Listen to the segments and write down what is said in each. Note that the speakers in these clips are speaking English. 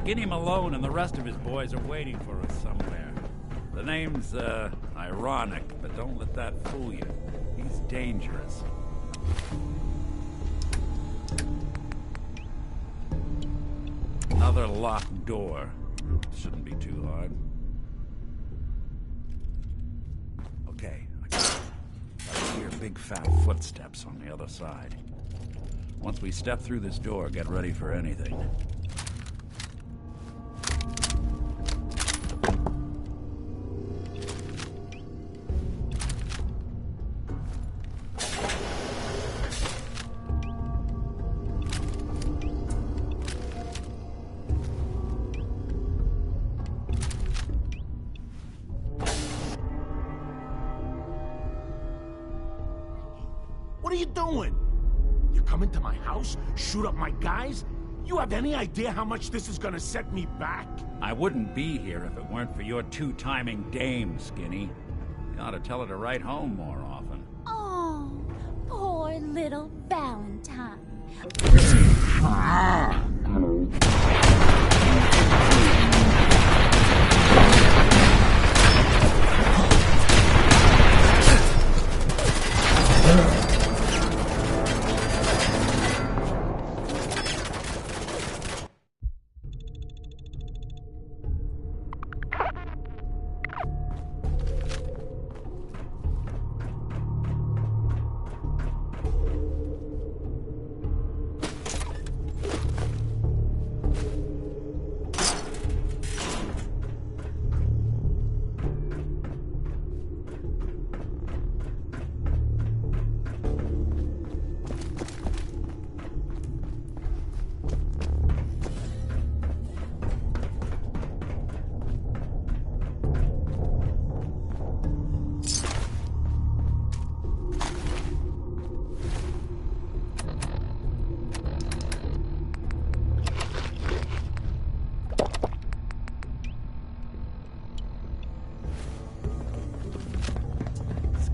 Skinny Malone and the rest of his boys are waiting for us somewhere. The name's, ironic, but don't let that fool you. He's dangerous. Another locked door. Shouldn't be too hard. Okay, I hear big fat footsteps on the other side. Once we step through this door, get ready for anything. What are you doing? You come into my house, shoot up my guys? You have any idea how much this is gonna set me back? I wouldn't be here if it weren't for your two-timing dame, Skinny. You ought to tell her to write home more often. Oh, poor little Valentine.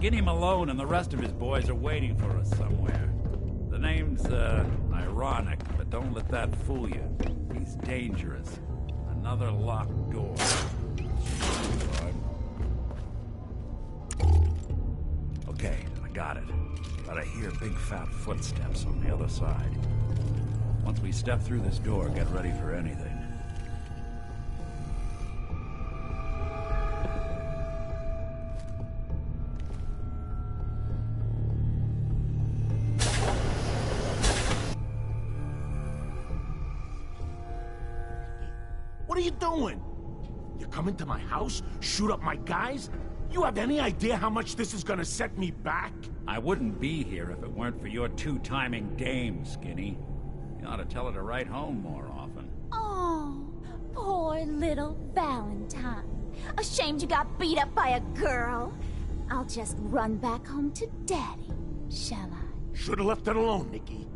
Skinny Malone and the rest of his boys are waiting for us somewhere. The name's, ironic, but don't let that fool you. He's dangerous. Another locked door. Okay, I got it. But I hear big fat footsteps on the other side. Once we step through this door, get ready for anything. What are you doing? You come into my house, shoot up my guys? You have any idea how much this is gonna set me back? I wouldn't be here if it weren't for your two-timing dame, Skinny. You ought to tell her to write home more often. Oh, poor little Valentine. Ashamed you got beat up by a girl? I'll just run back home to Daddy, shall I? Should've left it alone, Nikki.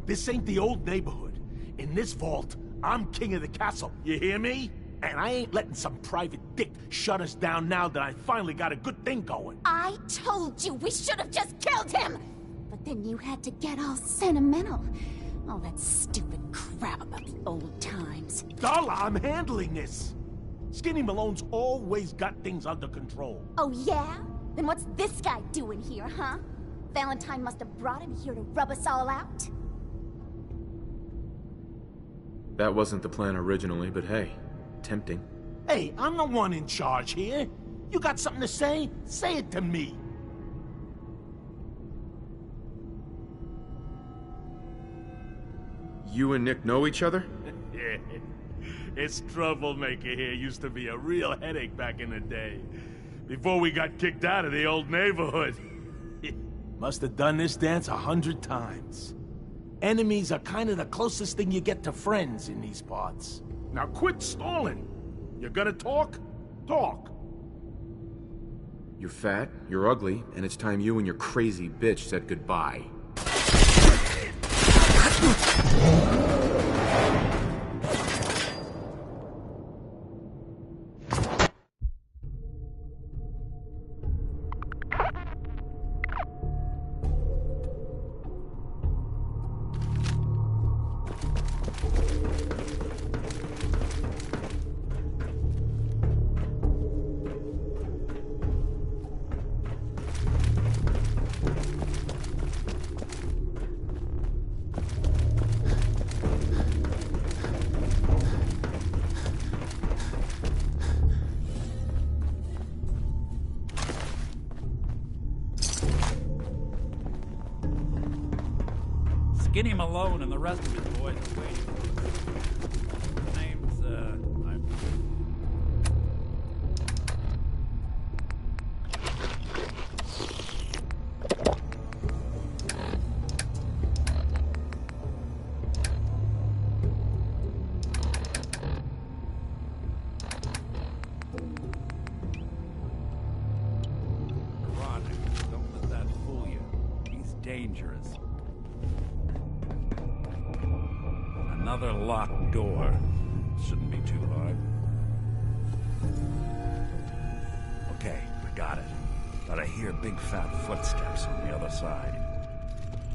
This ain't the old neighborhood. In this vault, I'm king of the castle, you hear me? And I ain't letting some private dick shut us down now that I finally got a good thing going. I told you we should have just killed him! But then you had to get all sentimental. All that stupid crap about the old times. Darla, I'm handling this. Skinny Malone's always got things under control. Oh yeah? Then what's this guy doing here, huh? Valentine must have brought him here to rub us all out? That wasn't the plan originally, but hey, tempting. Hey, I'm the one in charge here. You got something to say? Say it to me. You and Nick know each other? This troublemaker here used to be a real headache back in the day. Before we got kicked out of the old neighborhood. Must have done this dance 100 times. Enemies are kind of the closest thing you get to friends in these parts. Now quit stalling. You gonna talk? Talk. You're fat, you're ugly, and it's time you and your crazy bitch said goodbye. Skinny Malone and the rest of his boys are waiting for us. The name's, Ironic. Don't let that fool you. He's dangerous. Another locked door. Shouldn't be too hard. Okay, I got it. But I hear big fat footsteps on the other side.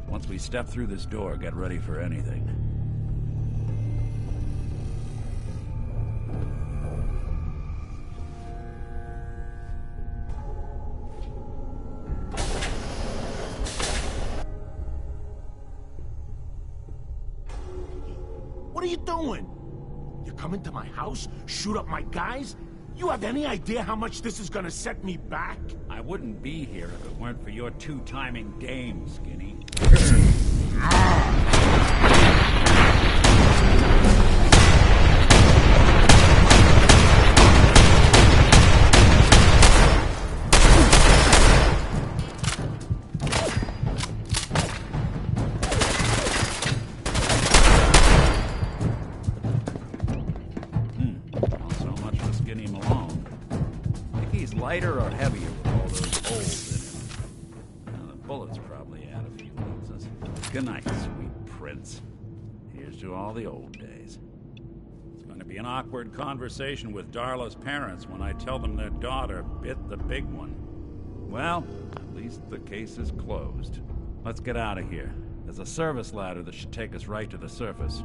Once we step through this door, get ready for anything. What are you doing? You come into my house, shoot up my guys? You have any idea how much this is gonna set me back? I wouldn't be here if it weren't for your two-timing dame, Skinny. Not so much for Skinny Malone. Think he's lighter or heavier with all those holes in him? Now, the bullets probably add a few ounces. Good night, sweet prince. Here's to all the old days. It's going to be an awkward conversation with Darla's parents when I tell them their daughter bit the big one. Well, at least the case is closed. Let's get out of here. There's a service ladder that should take us right to the surface.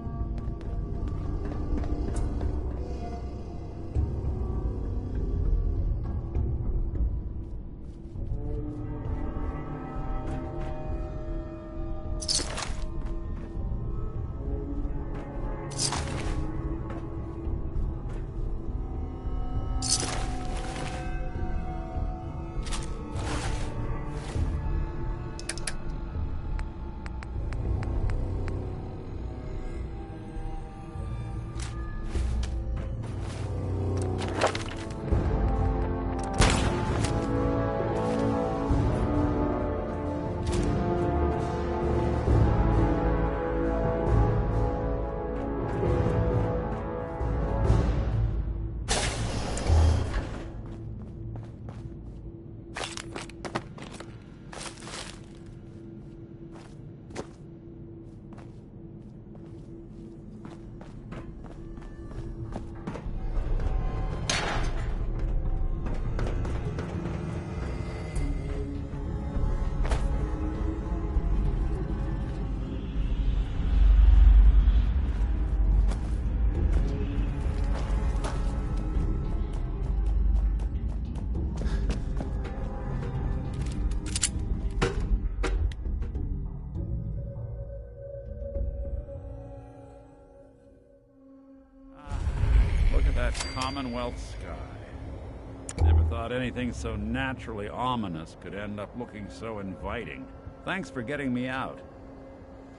That Commonwealth sky. Never thought anything so naturally ominous could end up looking so inviting. Thanks for getting me out.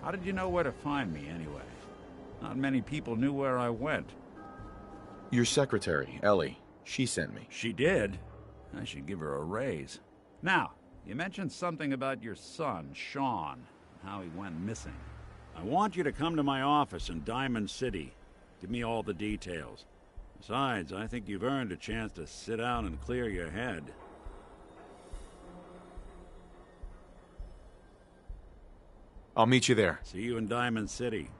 How did you know where to find me, anyway? Not many people knew where I went. Your secretary, Ellie. She sent me. She did? I should give her a raise. Now, you mentioned something about your son, Sean, and how he went missing. I want you to come to my office in Diamond City. Give me all the details. Besides, I think you've earned a chance to sit down and clear your head. I'll meet you there. See you in Diamond City.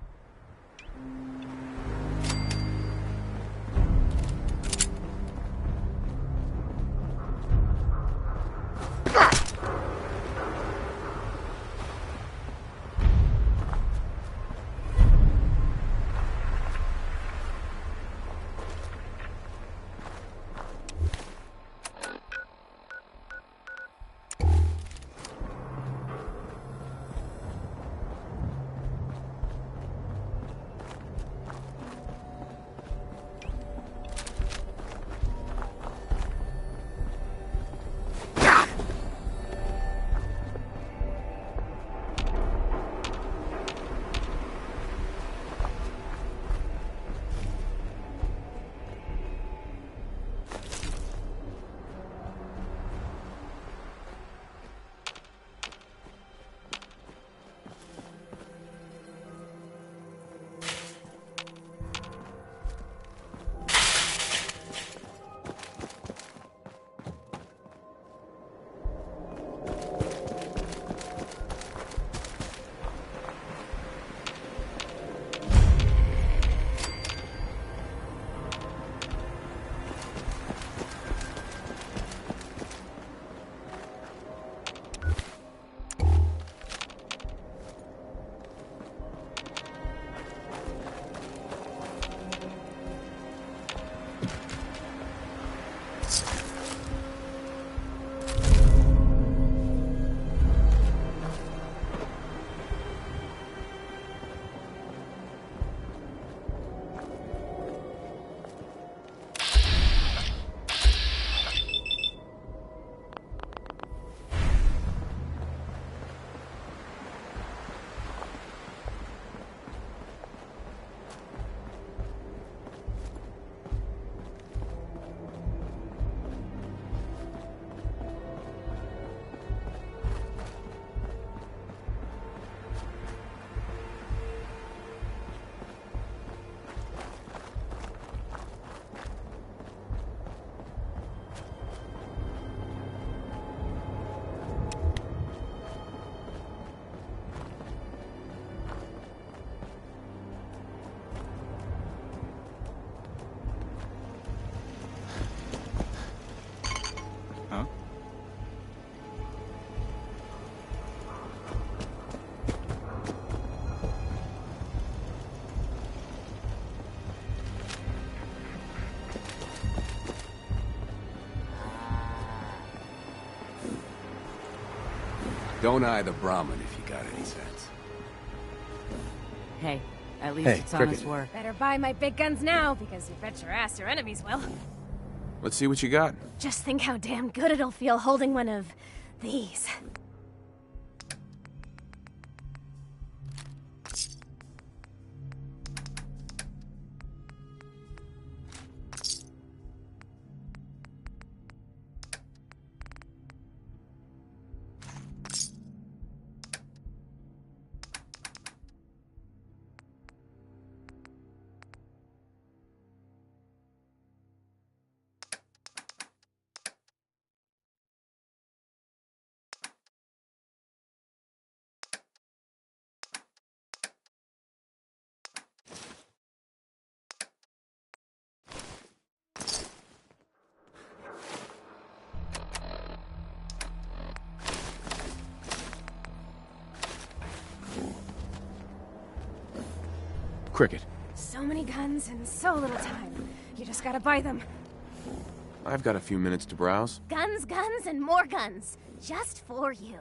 Don't eye the Brahmin if you got any sense. Hey, at least it's honest work. Better buy my big guns now, because you bet your ass your enemies will. Let's see what you got. Just think how damn good it'll feel holding one of these. Cricket. So many guns and so little time. You just gotta buy them. I've got a few minutes to browse. Guns, guns, and more guns. Just for you.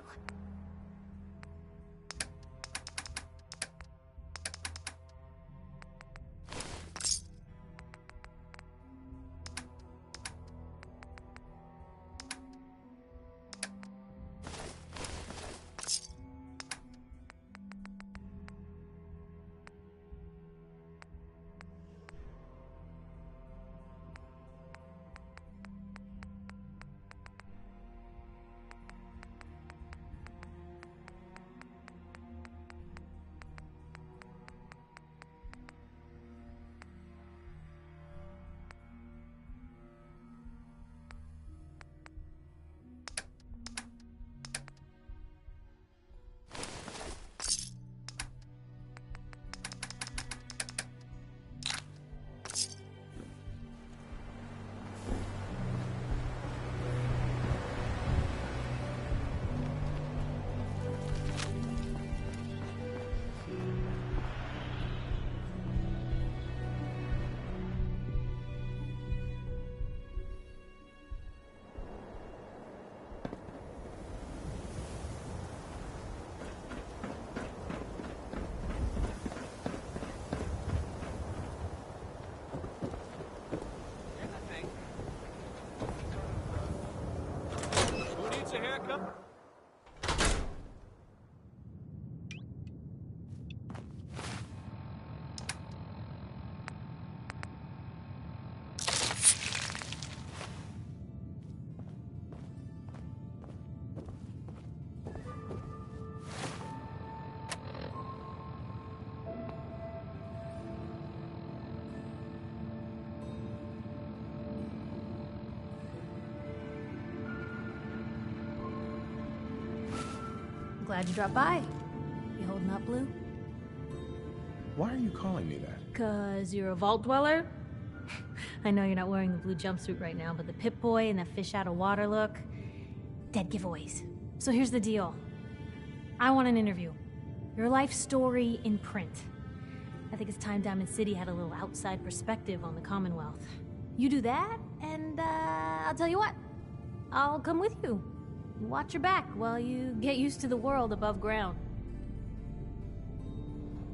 Glad you dropped by. You holding up, Blue? Why are you calling me that? 'Cause you're a vault dweller? I know you're not wearing the blue jumpsuit right now, but the Pip-Boy and the fish out of water look, dead giveaways. So here's the deal. I want an interview. Your life story in print. I think it's time Diamond City had a little outside perspective on the Commonwealth. You do that, and I'll tell you what. I'll come with you. Watch your back while you get used to the world above ground.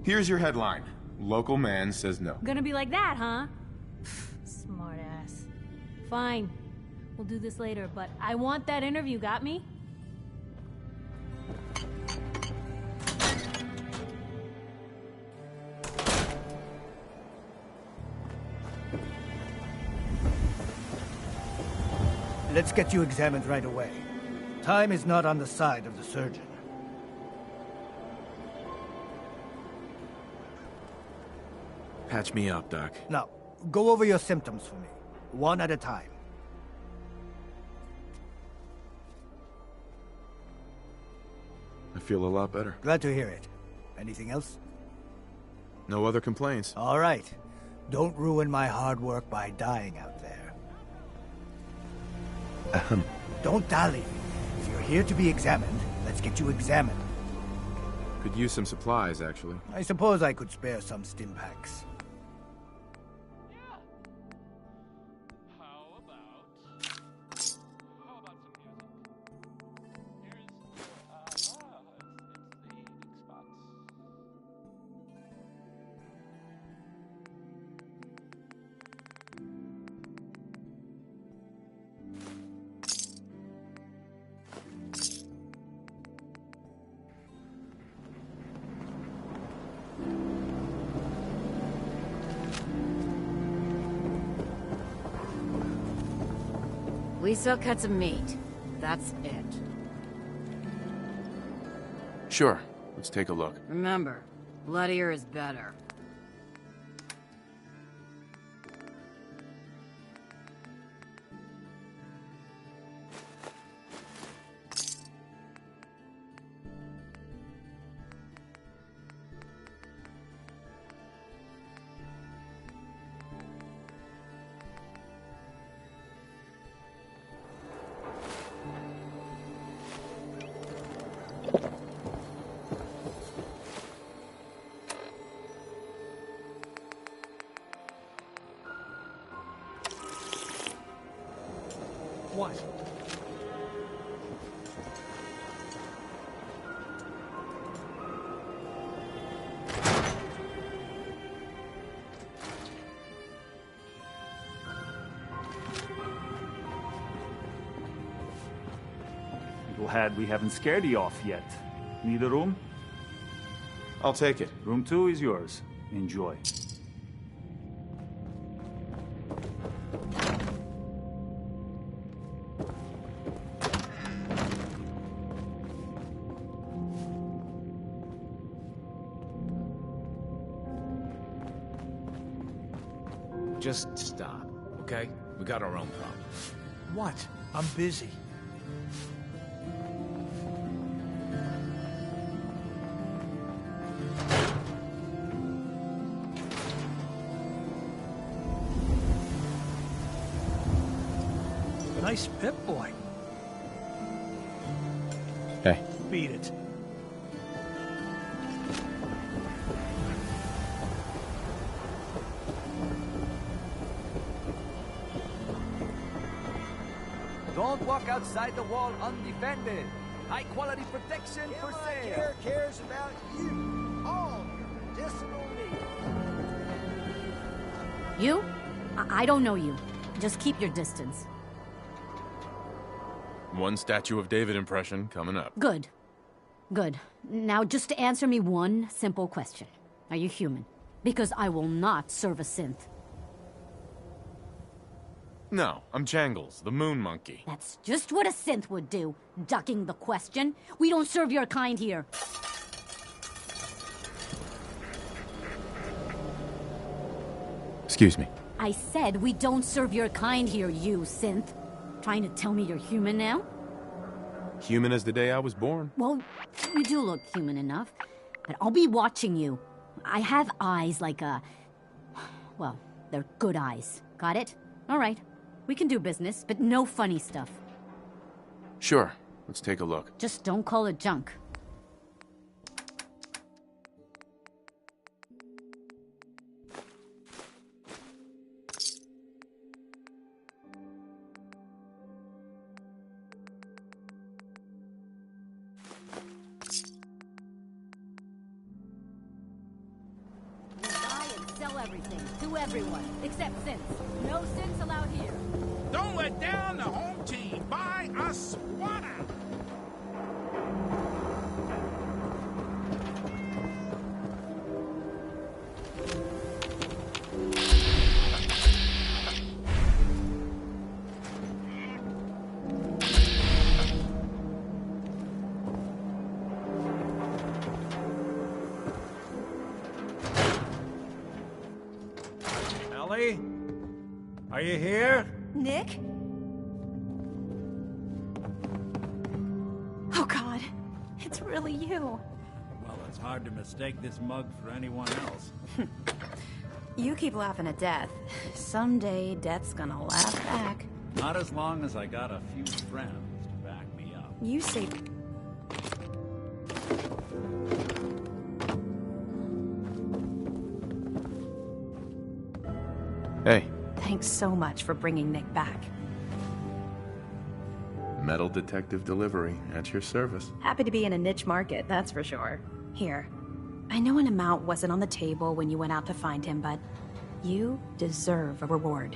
Here's your headline. Local man says no. Gonna be like that, huh? Smart ass. Fine. We'll do this later, but I want that interview, got me? Let's get you examined right away. Time is not on the side of the surgeon. Patch me up, Doc. Now, go over your symptoms for me, one at a time. I feel a lot better. Glad to hear it. Anything else? No other complaints. All right. Don't ruin my hard work by dying out there. Ahem. Don't dally. If you're here to be examined, let's get you examined. Could use some supplies, actually. I suppose I could spare some stim packs. We sell cuts of meat. That's it. Sure. Let's take a look. Remember, bloodier is better. What? Glad we haven't scared you off yet. Need a room? I'll take it. Room 2 is yours. Enjoy. Just stop, okay? We got our own problems. What? I'm busy. Nice Pip-Boy. Hey. Beat it. Don't walk outside the wall undefended. High quality protection for sale. Care cares about you. All your medicinal needs. You? I don't know you. Just keep your distance. One Statue of David impression coming up. Good. Good. Now just answer me one simple question. Are you human? Because I will not serve a synth. No, I'm Jangles, the moon monkey. That's just what a synth would do, ducking the question. We don't serve your kind here. Excuse me. I said we don't serve your kind here, you synth. Trying to tell me you're human now? Human as the day I was born. Well, you do look human enough. But I'll be watching you. I have eyes like a... Well, they're good eyes. Got it? All right. We can do business, but no funny stuff. Sure. Let's take a look. Just don't call it junk. Sell everything to everyone, except synths. No synths allowed here. Don't let down the home team. Buy a swatter. Ellie? Are you here? Nick? Oh God, it's really you. Well, it's hard to mistake this mug for anyone else. You keep laughing at death. Someday, death's gonna laugh back. Not as long as I got a few friends to back me up. You say... Hey. Thanks so much for bringing Nick back. Metal detective delivery at your service. Happy to be in a niche market, that's for sure. Here, I know an amount wasn't on the table when you went out to find him, but you deserve a reward.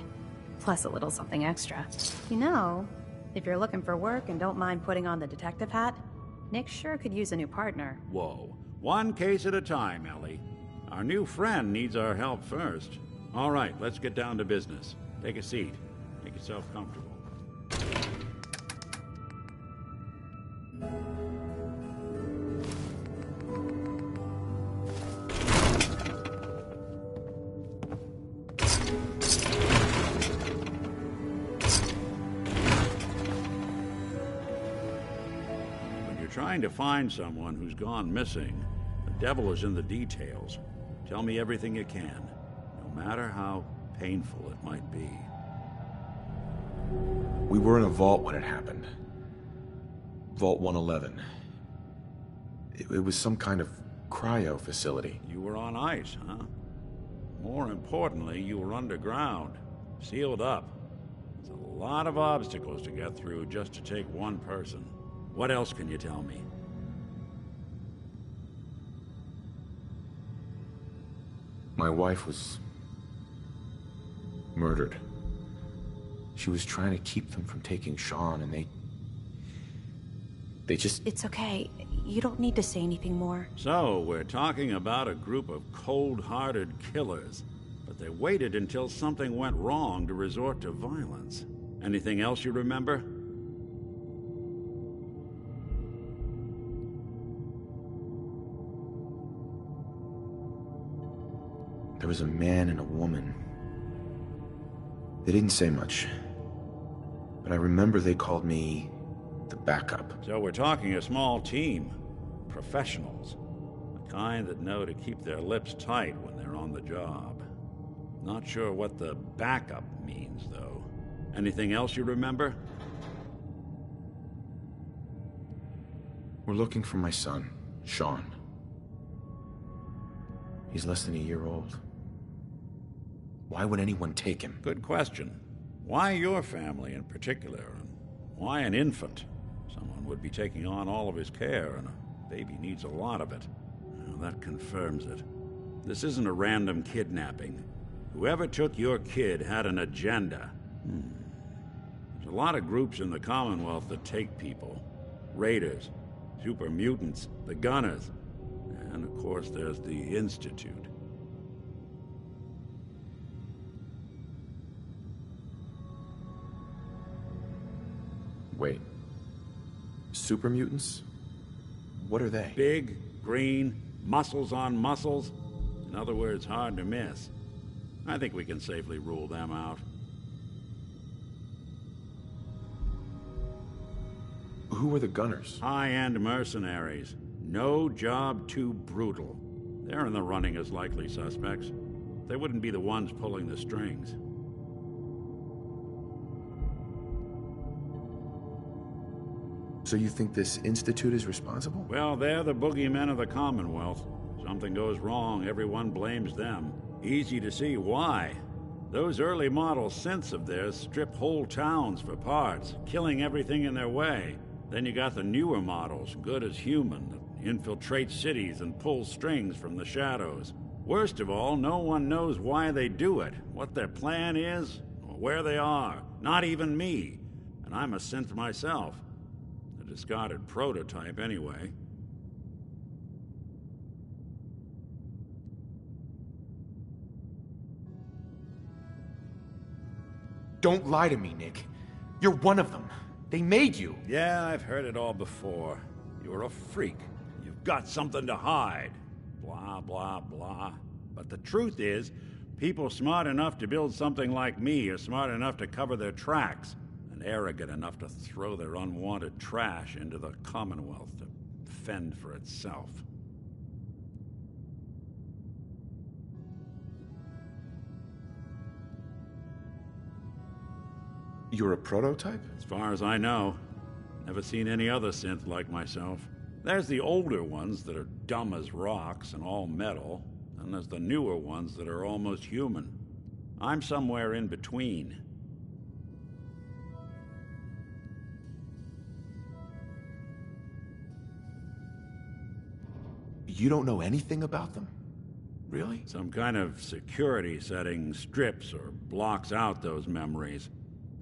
Plus a little something extra. You know, if you're looking for work and don't mind putting on the detective hat, Nick sure could use a new partner. Whoa. One case at a time, Ellie. Our new friend needs our help first. All right, let's get down to business. Take a seat. Make yourself comfortable. trying to find someone who's gone missing. The devil is in the details. Tell me everything you can, no matter how painful it might be. We were in a vault when it happened. Vault 111. It was some kind of cryo facility. You were on ice, huh? More importantly, you were underground, sealed up. There's a lot of obstacles to get through just to take one person. What else can you tell me? My wife was murdered. She was trying to keep them from taking Sean, and they just... It's okay. You don't need to say anything more. So, we're talking about a group of cold-hearted killers, but they waited until something went wrong to resort to violence. Anything else you remember? There was a man and a woman. They didn't say much, but I remember they called me the backup. So we're talking a small team. Professionals. The kind that know to keep their lips tight when they're on the job. Not sure what the backup means, though. Anything else you remember? We're looking for my son, Sean. He's less than a year old. Why would anyone take him? Good question. Why your family in particular? And why an infant? Someone would be taking on all of his care, and a baby needs a lot of it. Well, that confirms it. This isn't a random kidnapping. Whoever took your kid had an agenda. There's a lot of groups in the Commonwealth that take people. Raiders, super mutants, the Gunners, and of course there's the Institute. Wait. Super mutants? What are they? Big, green, muscles on muscles. In other words, hard to miss. I think we can safely rule them out. Who were the Gunners? High-end mercenaries. No job too brutal. They're in the running as likely suspects. They wouldn't be the ones pulling the strings. So you think this Institute is responsible? Well, they're the boogeymen of the Commonwealth. Something goes wrong, everyone blames them. Easy to see why. Those early model synths of theirs strip whole towns for parts, killing everything in their way. Then you got the newer models, good as human, that infiltrate cities and pull strings from the shadows. Worst of all, no one knows why they do it, what their plan is, or where they are. Not even me. And I'm a synth myself. A discarded prototype, anyway. Don't lie to me, Nick. You're one of them. They made you. Yeah, I've heard it all before. You're a freak. You've got something to hide. Blah, blah, blah. But the truth is, people smart enough to build something like me are smart enough to cover their tracks, and arrogant enough to throw their unwanted trash into the Commonwealth to fend for itself. You're a prototype? As far as I know. Never seen any other synth like myself. There's the older ones that are dumb as rocks and all metal, and there's the newer ones that are almost human. I'm somewhere in between. You don't know anything about them? Really? Some kind of security setting strips or blocks out those memories.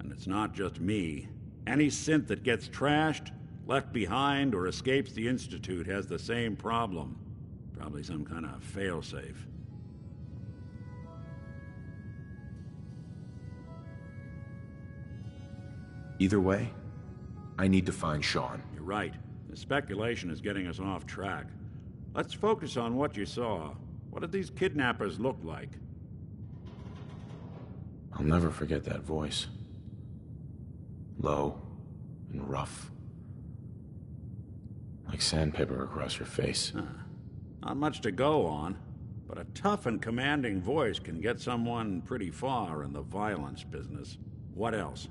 And it's not just me. Any synth that gets trashed, left behind, or escapes the Institute has the same problem. Probably some kind of failsafe. Either way, I need to find Sean. You're right. The speculation is getting us off track. Let's focus on what you saw. What did these kidnappers look like? I'll never forget that voice. Low and rough. Like sandpaper across your face. Not much to go on, but a tough and commanding voice can get someone pretty far in the violence business. What else?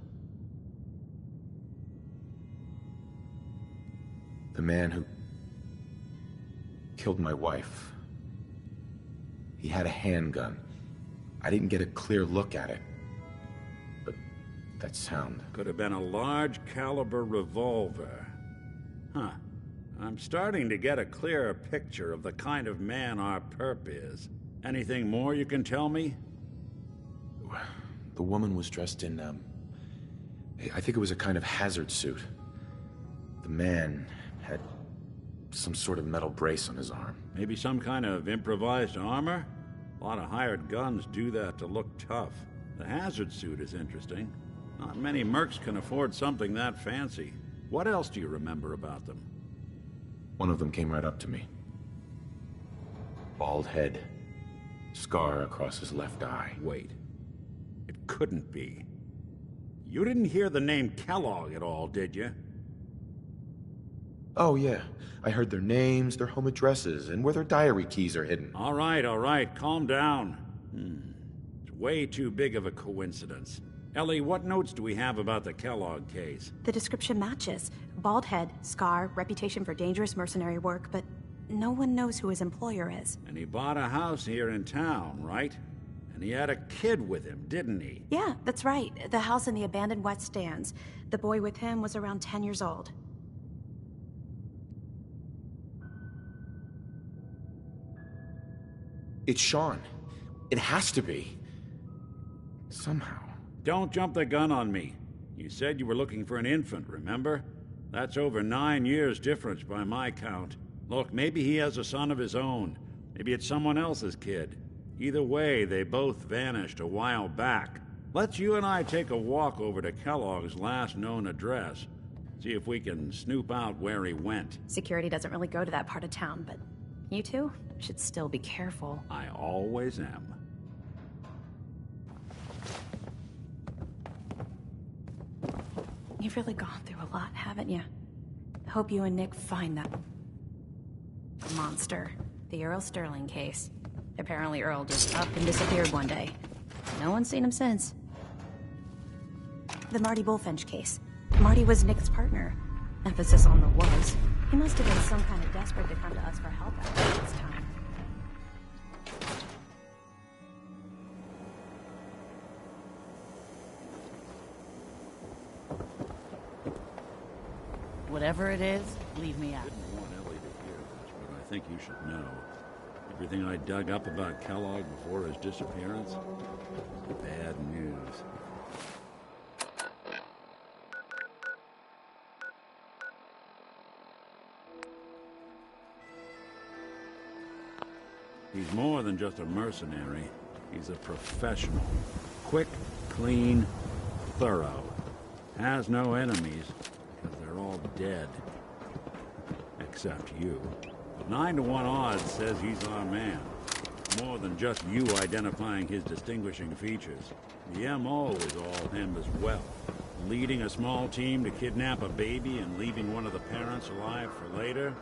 The man who killed my wife. He had a handgun. I didn't get a clear look at it. But that sound... Could have been a large caliber revolver. Huh. I'm starting to get a clearer picture of the kind of man our perp is. Anything more you can tell me? The woman was dressed in, I think it was a kind of hazard suit. The man had some sort of metal brace on his arm. Maybe some kind of improvised armor? A lot of hired guns do that to look tough. The hazard suit is interesting. Not many mercs can afford something that fancy. What else do you remember about them? One of them came right up to me. Bald head. Scar across his left eye. Wait. It couldn't be. You didn't hear the name Kellogg at all, did you? Oh, yeah. I heard their names, their home addresses, and where their diary keys are hidden. All right. Calm down. It's way too big of a coincidence. Ellie, what notes do we have about the Kellogg case? The description matches. Bald head, scar, reputation for dangerous mercenary work, but no one knows who his employer is. And he bought a house here in town, right? And he had a kid with him, didn't he? Yeah, that's right. The house in the abandoned West Stands. The boy with him was around 10 years old. It's Sean. It has to be. Somehow. Don't jump the gun on me. You said you were looking for an infant, remember? That's over 9 years difference by my count. Look, maybe he has a son of his own. Maybe it's someone else's kid. Either way, they both vanished a while back. Let's you and I take a walk over to Kellogg's last known address. See if we can snoop out where he went. Security doesn't really go to that part of town, but you two should still be careful. I always am. You've really gone through a lot, haven't you? I hope you and Nick find that monster. The Earl Sterling case. Apparently Earl just up and disappeared one day. No one's seen him since. The Marty Bullfinch case. Marty was Nick's partner. Emphasis on the was. He must have been some kind of desperate to come to us for help after this time. Whatever it is, leave me out. I didn't want Ellie to hear this, but I think you should know. Everything I dug up about Kellogg before his disappearance? Bad news. He's more than just a mercenary. He's a professional. Quick, clean, thorough. Has no enemies, because they're all dead. Except you. But 9 to 1 odds says he's our man. More than just you identifying his distinguishing features. The MO is all him as well. Leading a small team to kidnap a baby and leaving one of the parents alive for later?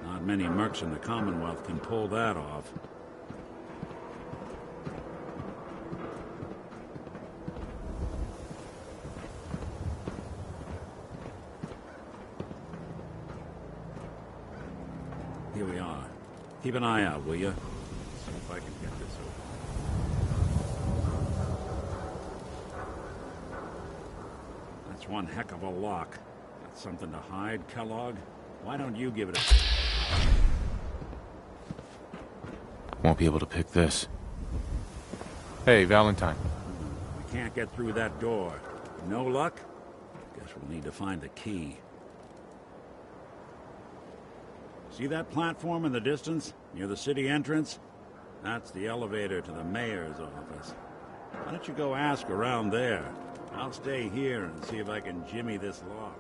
Not many mercs in the Commonwealth can pull that off. Here we are. Keep an eye out, will you? See if I can get this open. That's one heck of a lock. Got something to hide, Kellogg? Why don't you give it a... Won't be able to pick this. Hey, Valentine. We can't get through that door. No luck? Guess we'll need to find the key. See that platform in the distance, near the city entrance? That's the elevator to the mayor's office. Why don't you go ask around there? I'll stay here and see if I can jimmy this lock.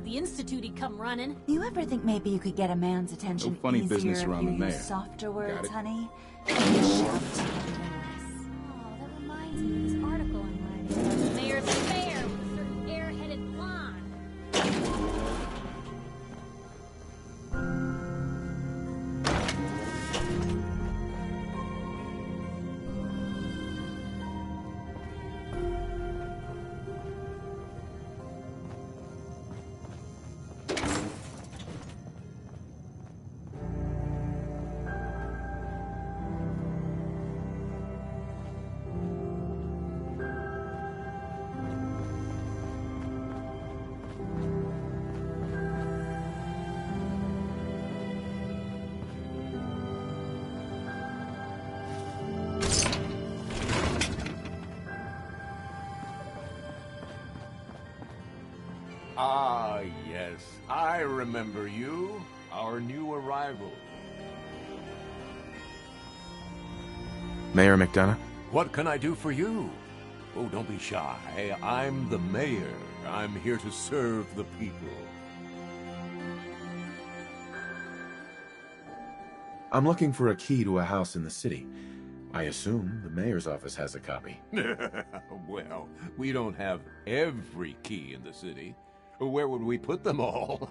the Institute come running. You ever think maybe you could get a man's attention funny easier business if around you the mayor. use softer words, it. honey? Oh, that reminds me of this article I'm writing. The mayor's the mayor with a certain airheaded blonde. Ah, yes. I remember you. Our new arrival. Mayor McDonough? What can I do for you? Oh, don't be shy. I'm the mayor. I'm here to serve the people. I'm looking for a key to a house in the city. I assume the mayor's office has a copy. Well, we don't have every key in the city. Where would we put them all?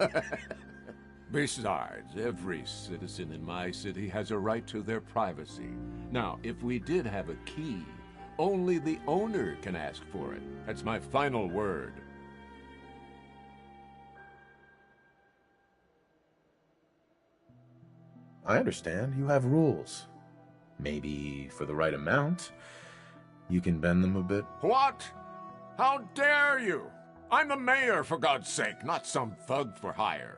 Besides, every citizen in my city has a right to their privacy. Now, if we did have a key, only the owner can ask for it. That's my final word. I understand. You have rules. Maybe for the right amount, you can bend them a bit. What? How dare you? I'm the mayor, for God's sake, not some thug for hire.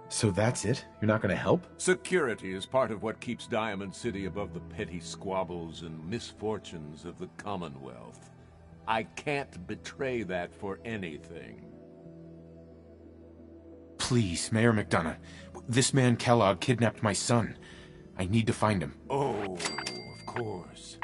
So that's it? You're not going to help? Security is part of what keeps Diamond City above the petty squabbles and misfortunes of the Commonwealth. I can't betray that for anything. Please, Mayor McDonough. This man Kellogg kidnapped my son. I need to find him. Oh, of course.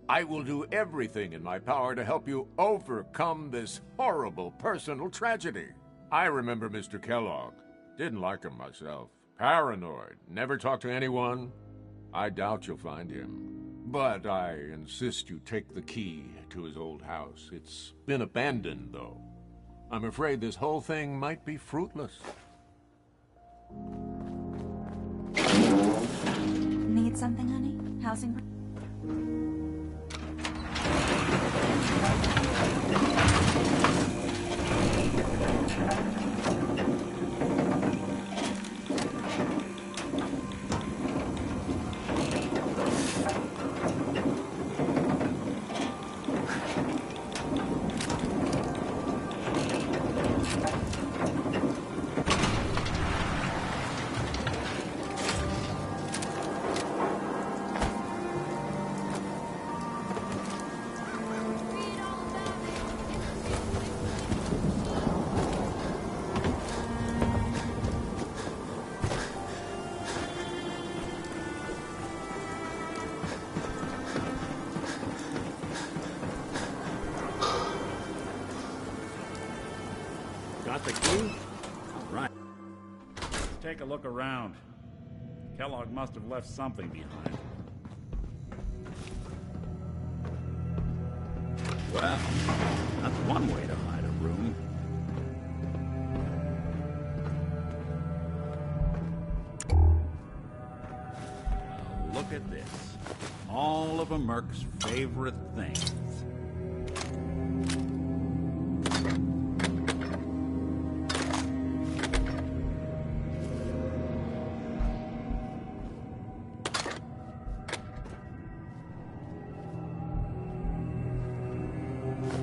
I will do everything in my power to help you overcome this horrible personal tragedy. I remember Mr. Kellogg. Didn't like him myself. Paranoid. Never talked to anyone. I doubt you'll find him. But I insist you take the key to his old house. It's been abandoned, though. I'm afraid this whole thing might be fruitless. Need something, honey? Housing? Got the key? All right. Let's take a look around. Kellogg must have left something behind. Well, that's one way to hide a room. Now look at this. All of a Merc's favorite things.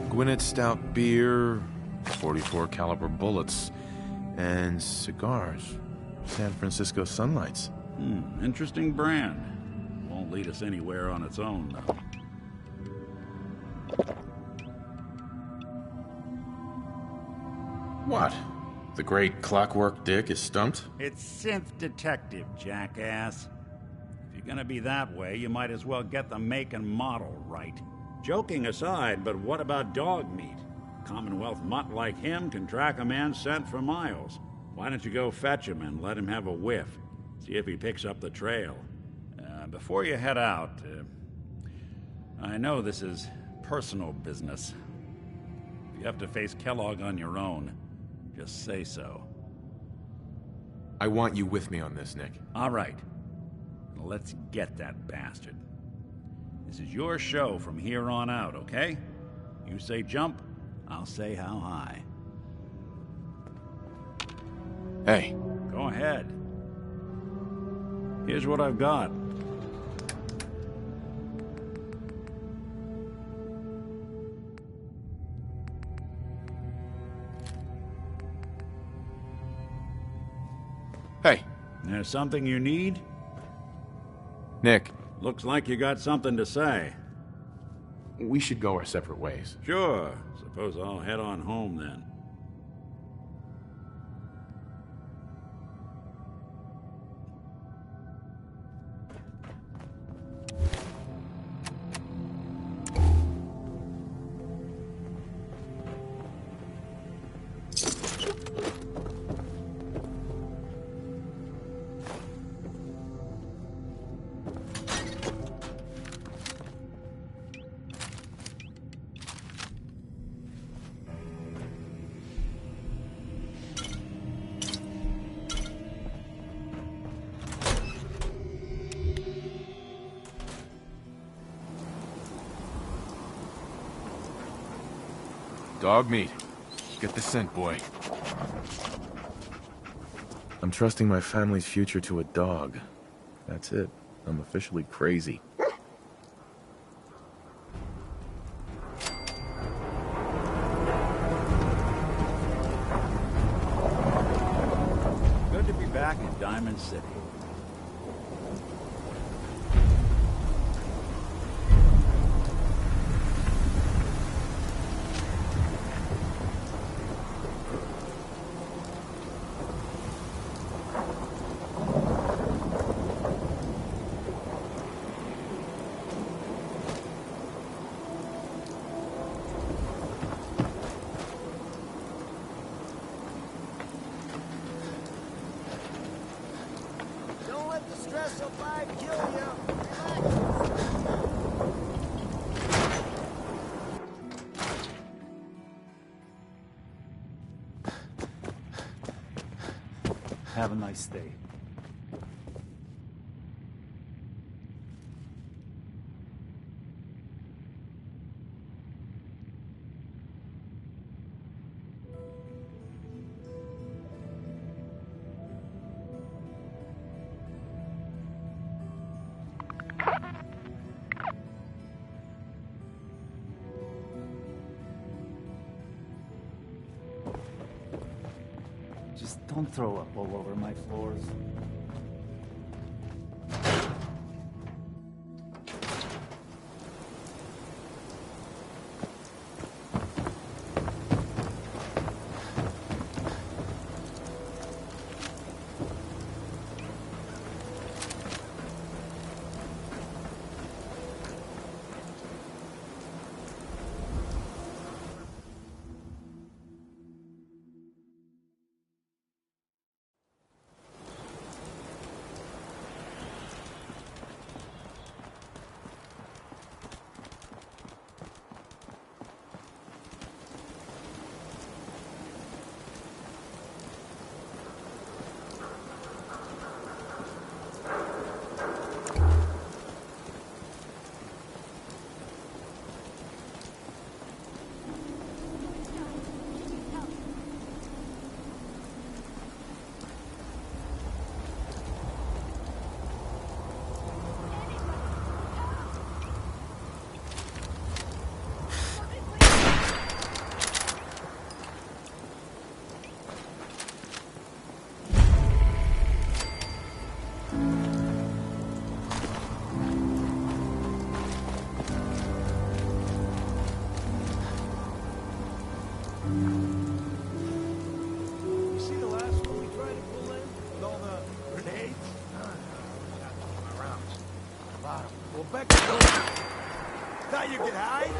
Gwinnett Stout beer, 44 caliber bullets, and cigars. San Francisco Sunlights. Interesting brand. Won't lead us anywhere on its own, though. What? The great Clockwork Dick is stumped? It's Synth Detective, jackass. If you're gonna be that way, you might as well get the make and model right. Joking aside, but what about dog meat? Commonwealth mutt like him can track a man's scent for miles. Why don't you go fetch him and let him have a whiff? See if he picks up the trail. Before you head out, I know this is personal business. If you have to face Kellogg on your own, just say so. I want you with me on this, Nick. All right. Let's get that bastard. This is your show from here on out, okay? You say jump, I'll say how high. Hey. Go ahead. Here's what I've got. Hey. There's something you need? Nick. Looks like you got something to say. We should go our separate ways. Sure. Suppose I'll head on home then. Dog meat. Get the scent, boy. I'm trusting my family's future to a dog. That's it. I'm officially crazy. Good to be back in Diamond City. Don't let the stress of life kill you. Have a nice day. Just don't throw up all over my floors. back to the... Thought you could hide?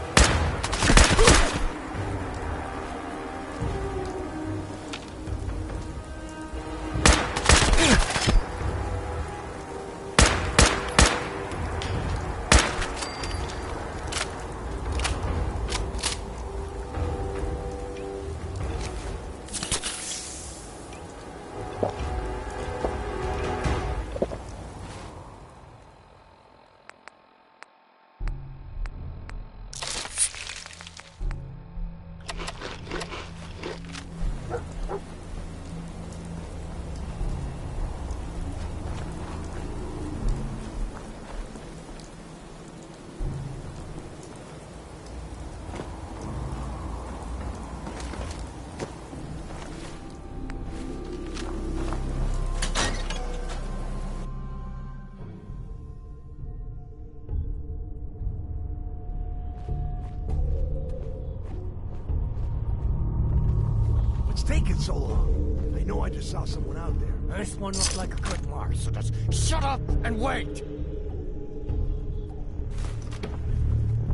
Taking so long? I know I just saw someone out there. This one looked like a good mark, so just shut up and wait!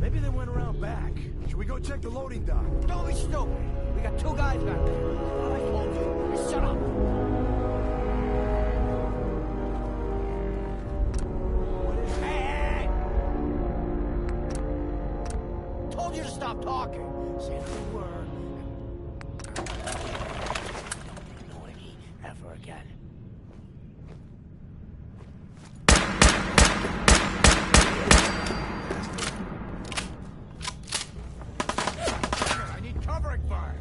Maybe they went around back. Should we go check the loading dock? Don't be stupid! We got two guys back there. What I told you, just shut up! Hey! Told you to stop talking. Say another word. Ever again. I need covering fire.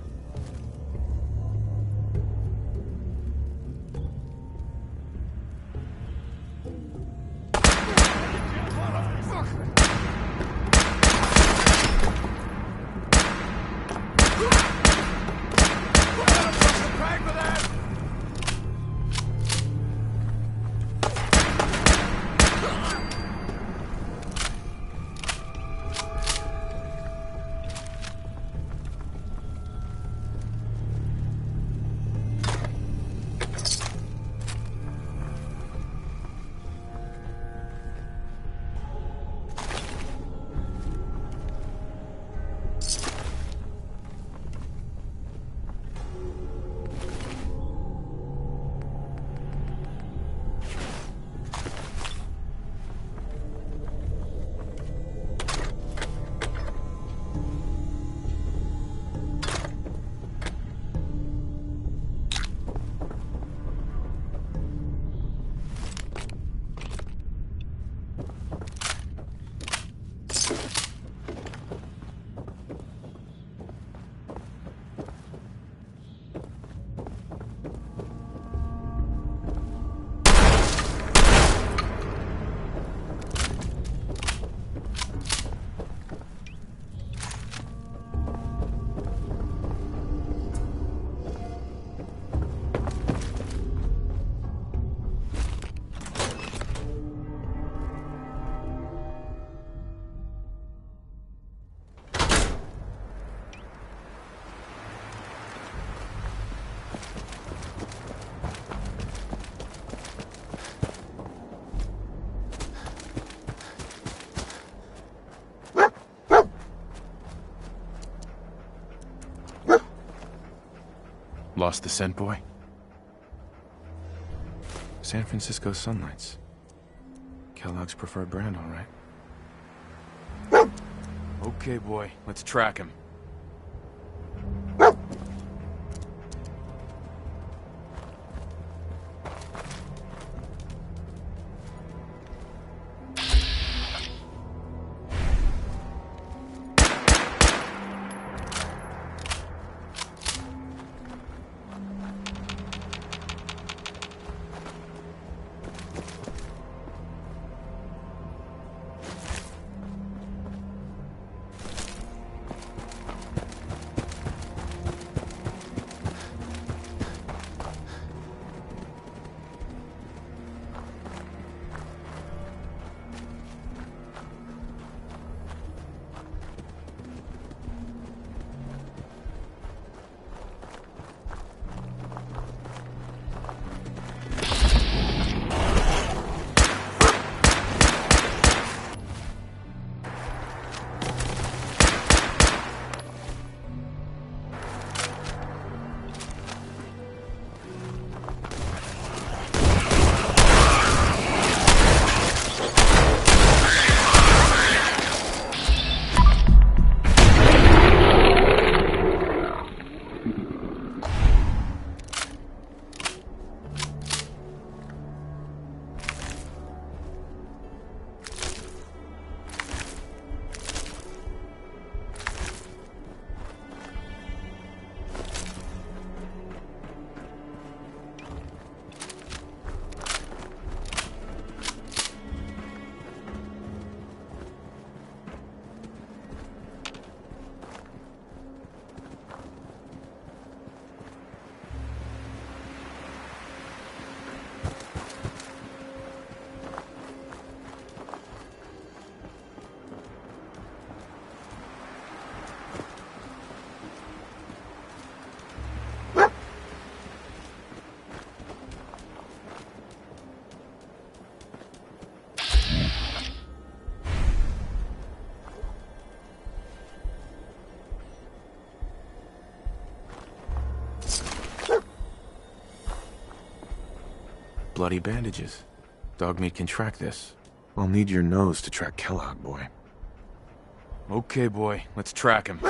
Lost the scent, boy? San Francisco Sunlights. Kellogg's preferred brand, all right. Okay, boy, let's track him. bloody bandages. Dogmeat can track this. I'll need your nose to track Kellogg, boy. Okay, boy. Let's track him.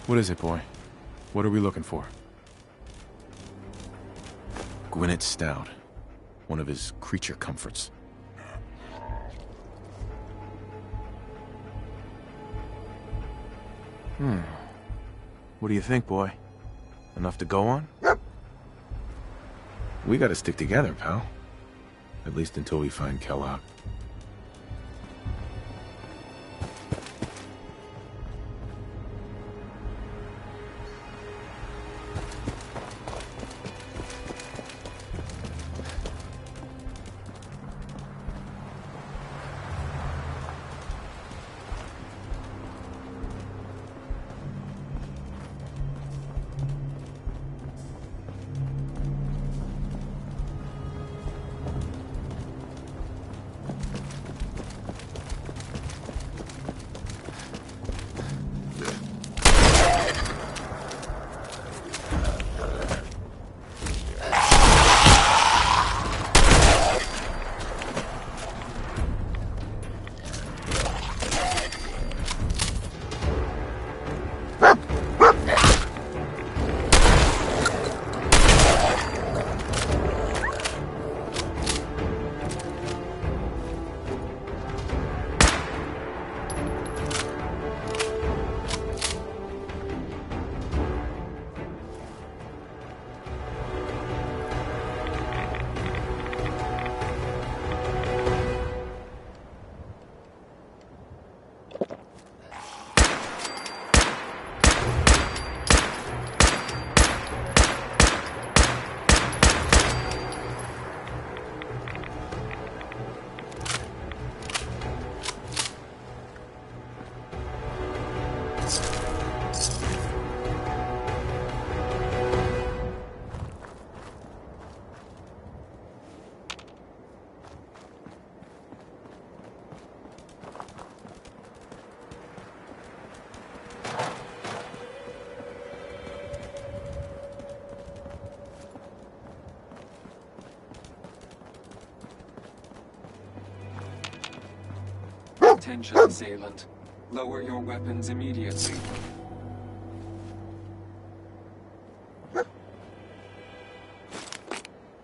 What is it, boy? What are we looking for? Gwyneth Stout. One of his creature comforts. What do you think, boy? Enough to go on? We gotta stick together, pal. At least until we find Kellogg. Attention assailant. Lower your weapons immediately.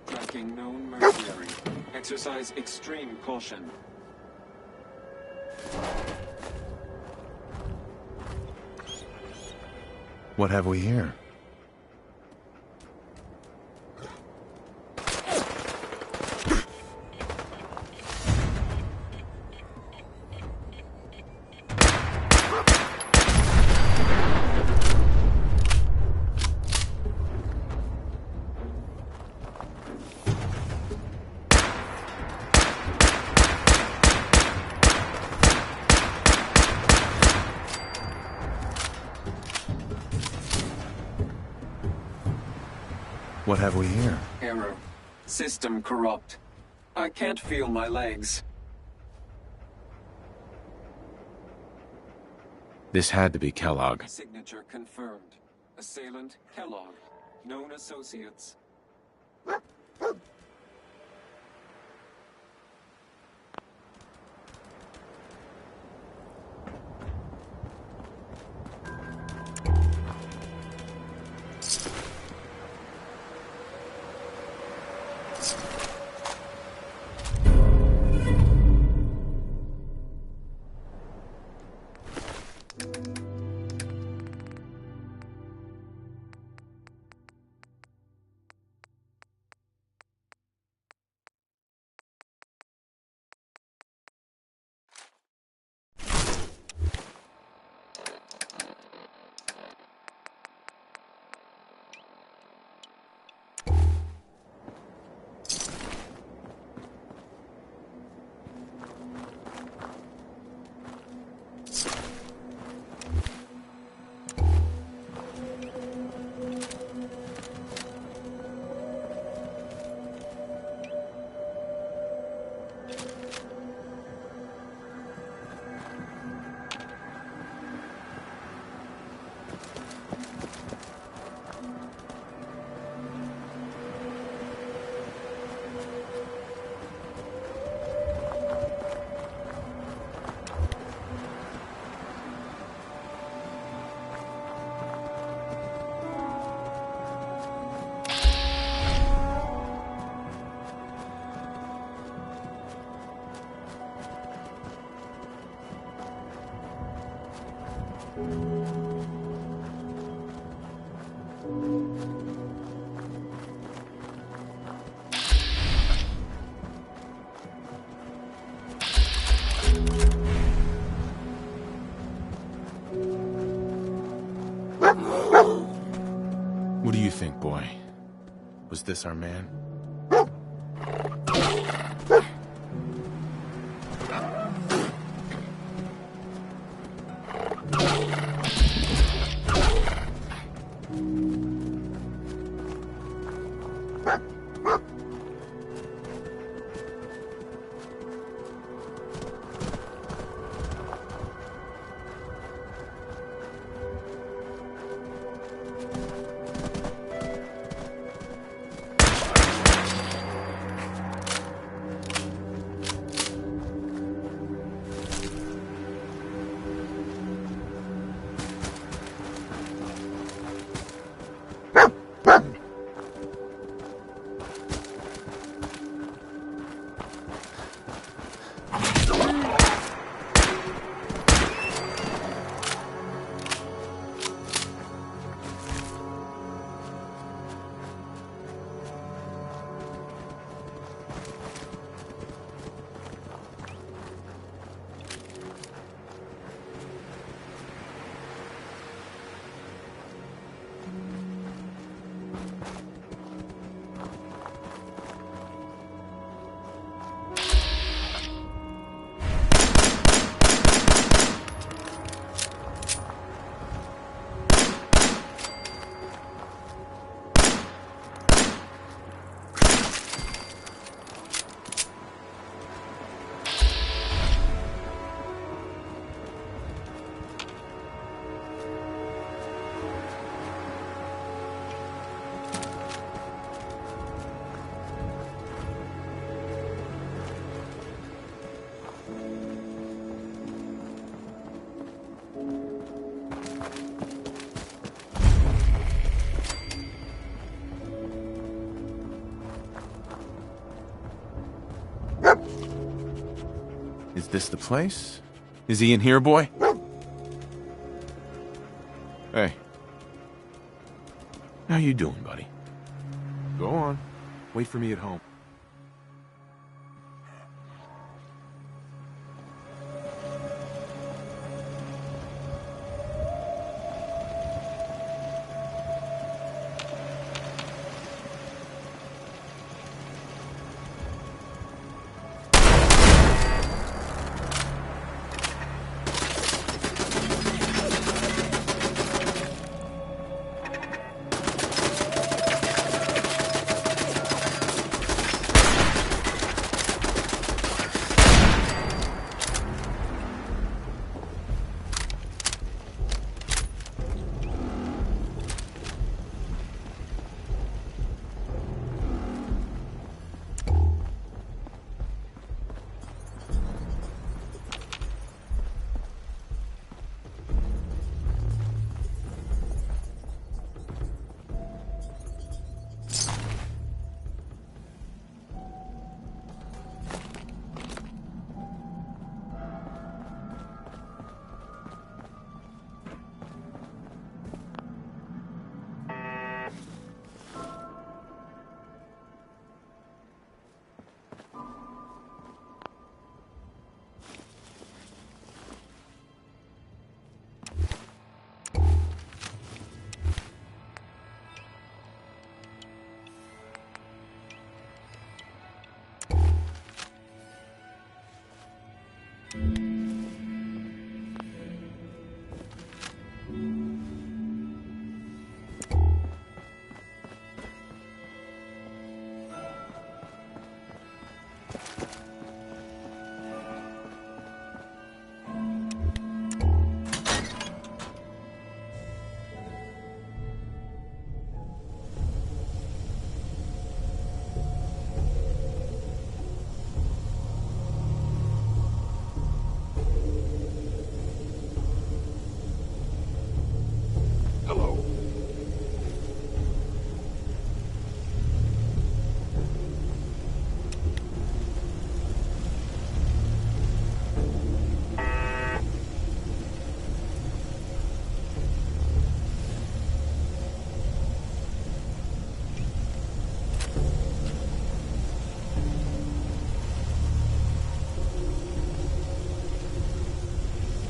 Tracking known mercenary. Exercise extreme caution. What have we here? What have we here? Error. System corrupt. I can't feel my legs. This had to be Kellogg. Signature confirmed. Assailant Kellogg. Known associates. What do you think, boy? Was this our man? this the place? Is he in here, boy? Hey. How you doing, buddy? Go on. Wait for me at home.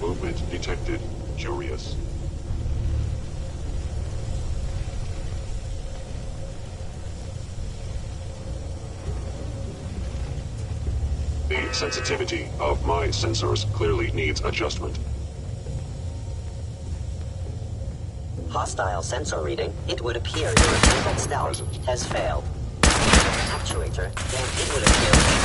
Movement detected. Curious. The sensitivity of my sensors clearly needs adjustment. Hostile sensor reading. It would appear your enabled stealth has failed. Actuator. Then it would appear...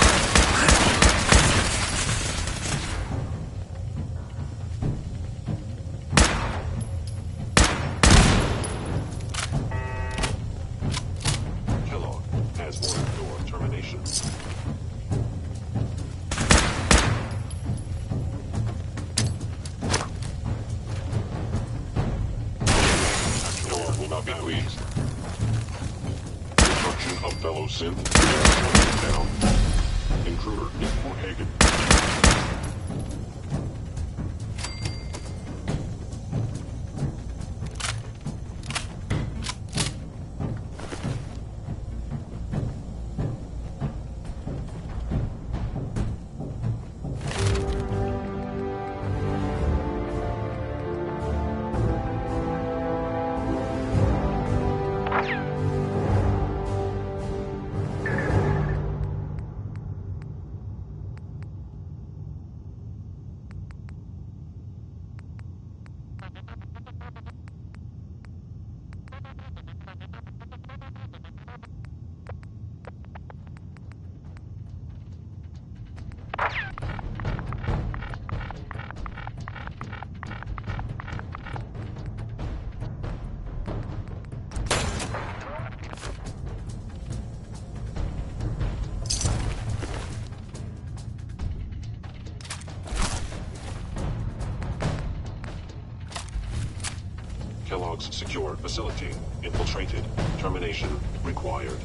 Kellogg's secure facility. Infiltrated. Termination required.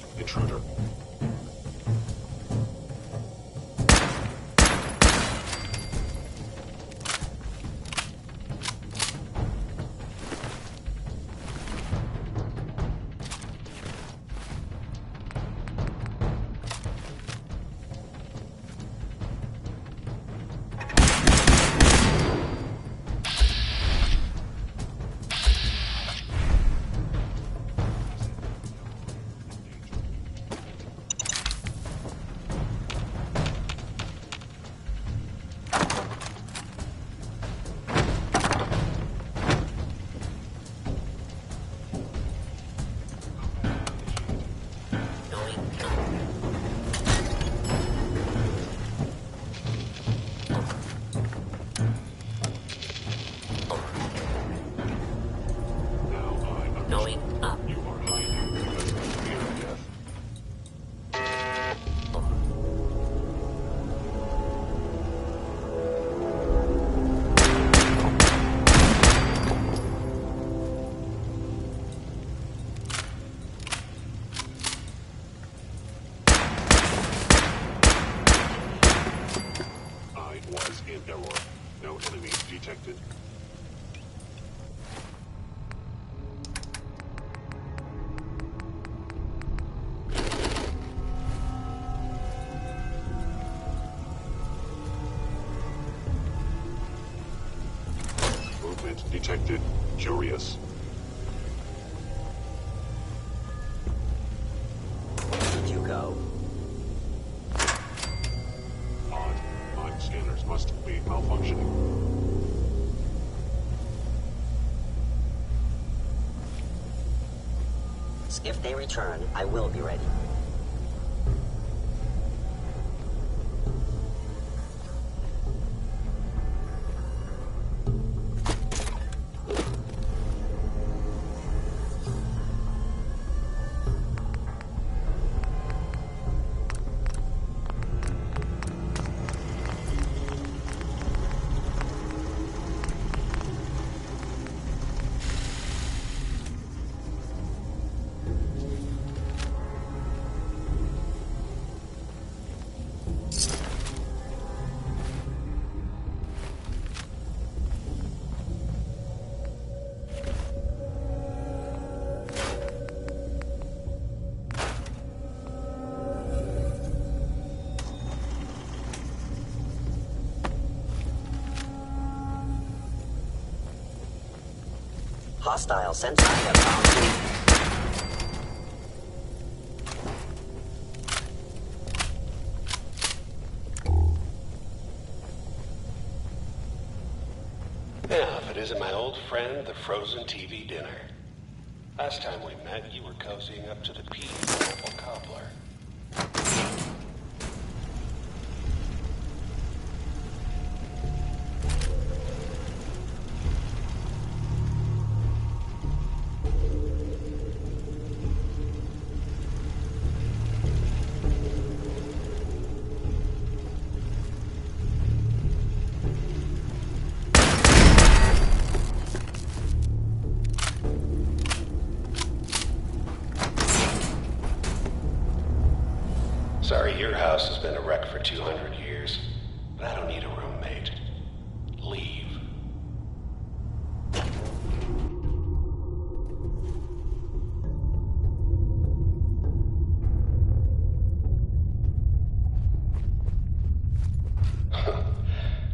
by intruder. No enemies detected. Movement detected. Curious. Where did you go? Odd. My scanners must be malfunctioning. If they return, I will be ready. Hostile sensor have found. Now, if it isn't my old friend, the frozen TV dinner. Last time we met, you were cozying up to the P. Local cobbler. Sorry, your house has been a wreck for 200 years, but I don't need a roommate. Leave.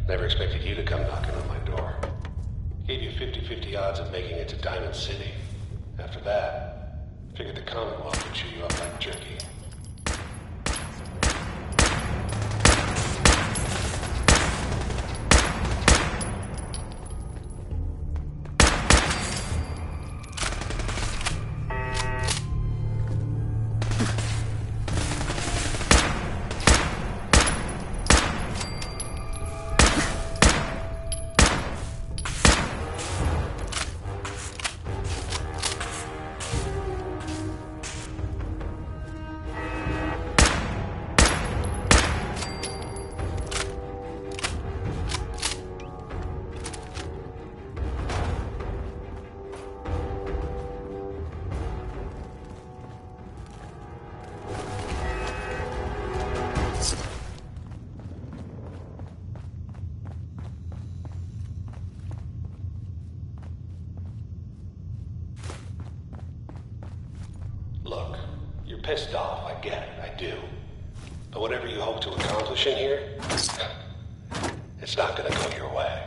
Never expected you to come knocking on my door. Gave you 50-50 odds of making it to Diamond City. After that, figured the Commonwealth would chew you up like jerky. pissed off, I get it, I do. But whatever you hope to accomplish in here, it's not gonna go your way.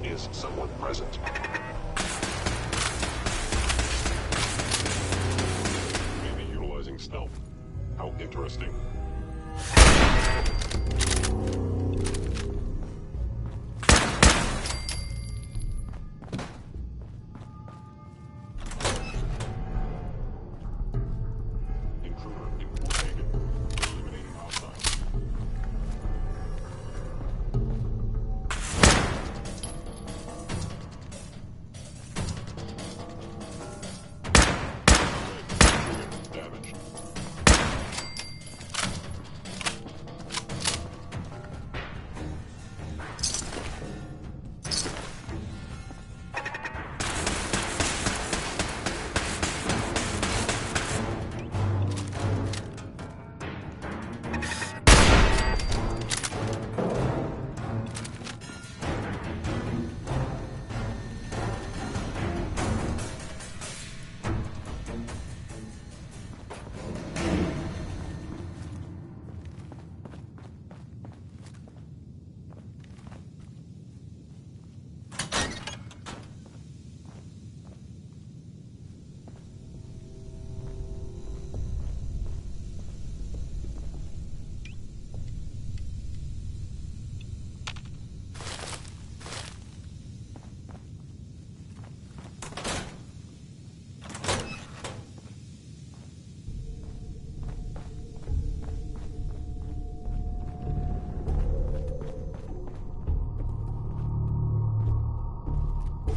Is someone present? Maybe utilizing stealth. How interesting. Intruder infiltrated. Eliminating hostiles. Damaged.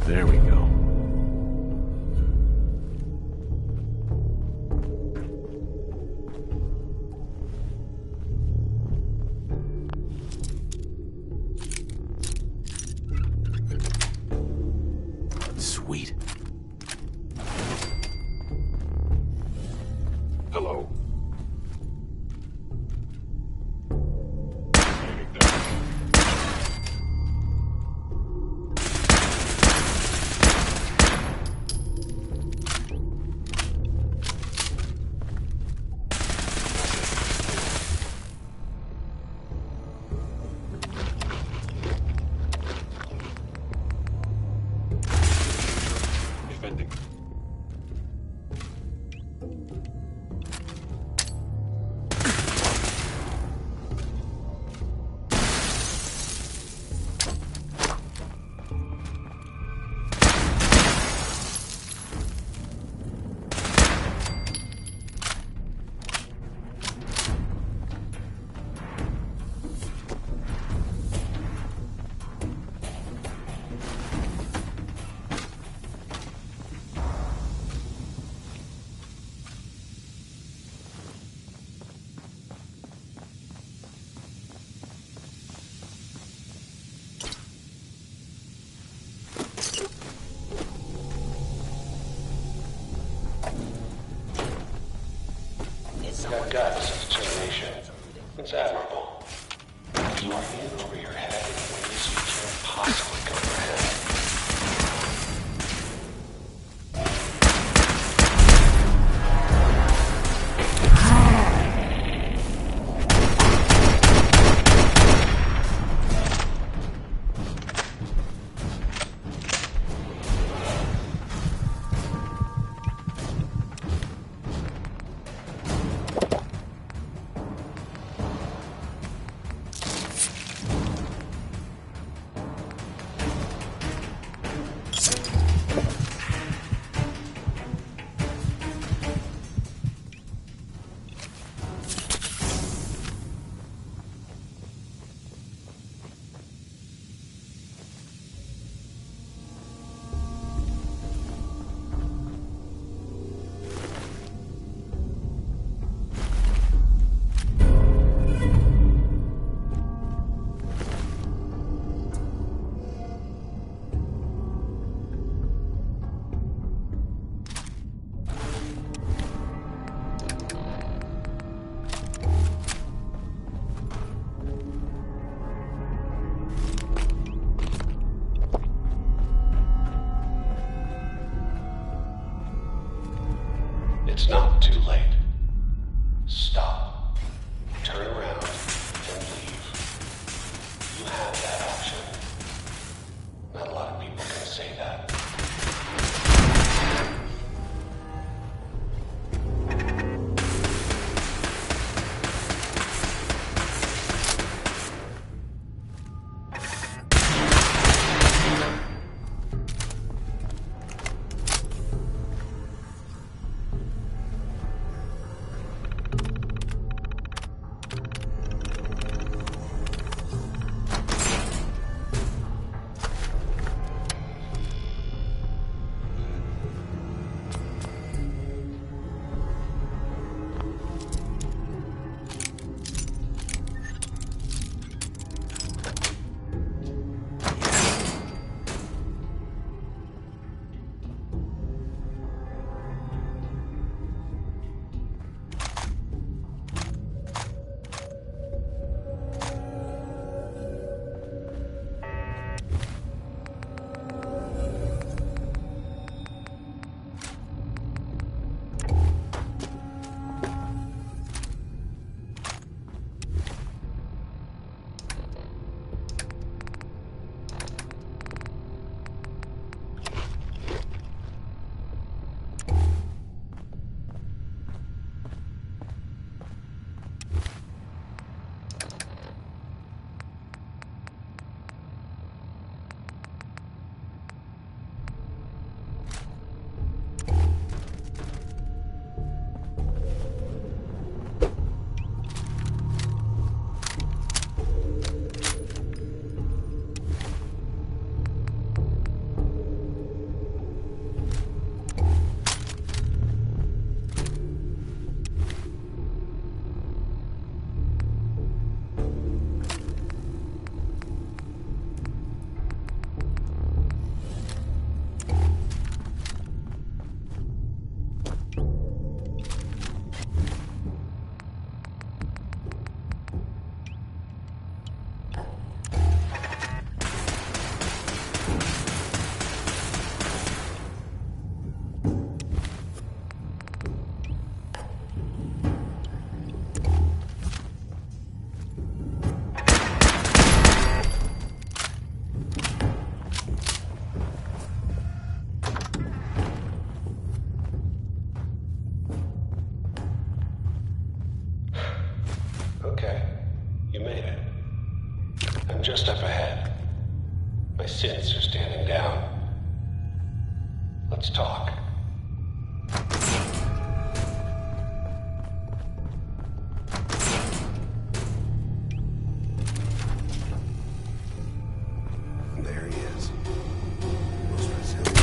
There we go. Sweet. Hello. Defending. Got guts, determination. It's admirable. You are in over your head in ways you can't possibly comprehend. Okay, you made it. I'm just up ahead. My synths are standing down. Let's talk. There he is. Most resilient.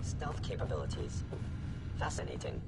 Stealth capabilities. Fascinating.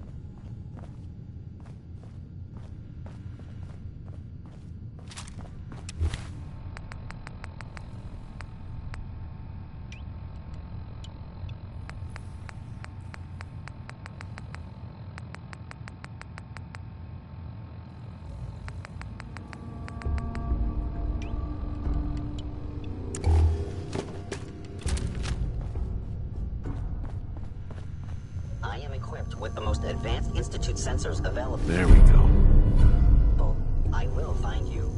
I am equipped with the most advanced Institute sensors available. There we go. I will find you.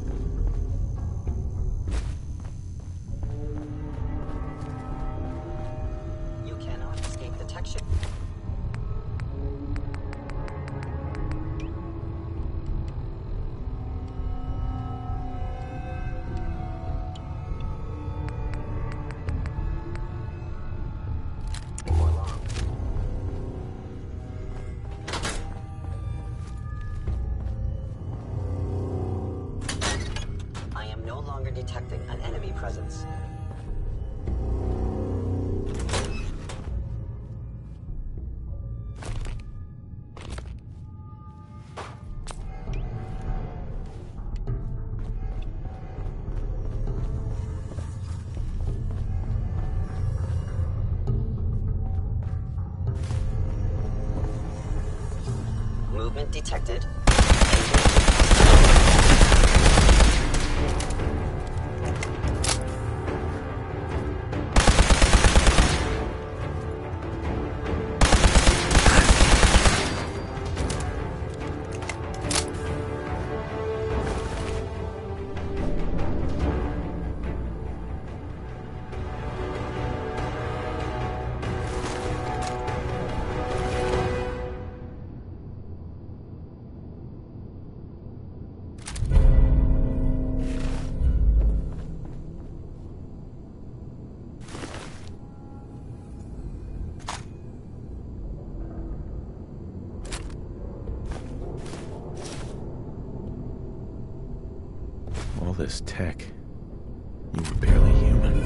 You cannot escape detection. Before long. I am no longer detecting an enemy presence. Movement detected. All this tech. You were barely human.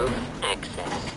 Group access.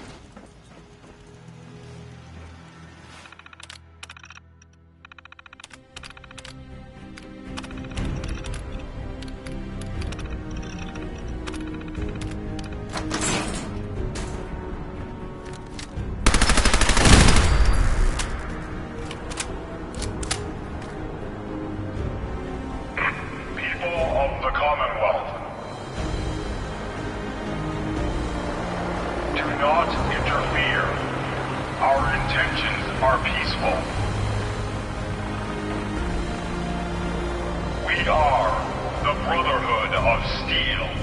We are the Brotherhood of Steel.